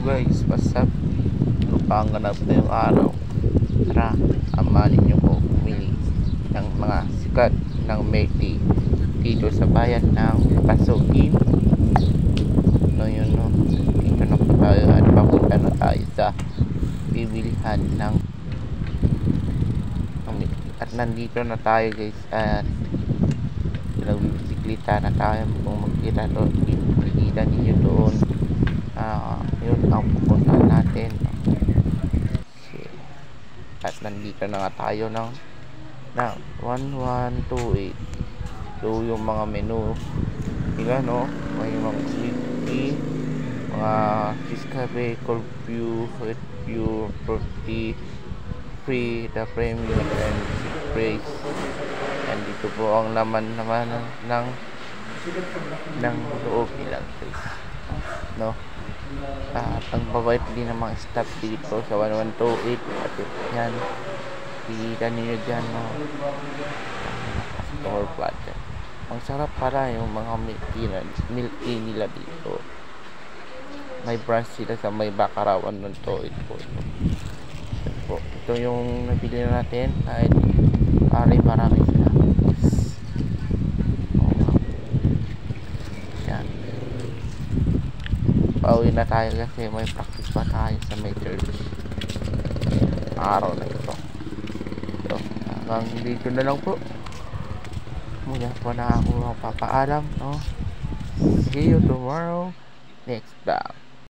guys, what's up? Ano pa ang ganap na yung araw? Tara, amanin nyo ko pumili ng mga sikat ng Meti dito sa bayan ng Pasukin. No, yun no, dito na po tayo at papunta na tayo sa bibilihan ng at nandito na tayo guys at nagbibisikleta na tayo kung magkita doon, makikita ninyo doon. Yun ang pupuntahan natin. Okay. At nandito na nga tayo ng 1128. So yung mga menu nila, no, may mga sweet tea, mga cheese cafe, cold view, fruit view, fruity, free, the premium and praise. And dito po ang laman naman ng loob nila guys, no. At ang babait din ng mga staff dito sa 1128 at yan, kita ninyo dyan, no, customer platter. Ang sarap pala yung mga milk tea nila dito. May branch sila sa may Bakarawan ng Toit po. Ito yung nabili natin ay marami sila. Yan, pauwi na tayo kasi may practice pa tayo sa may church araw na ito. So hanggang dito na lang po muna po na ako magpapaalam, no. See you tomorrow next vlog.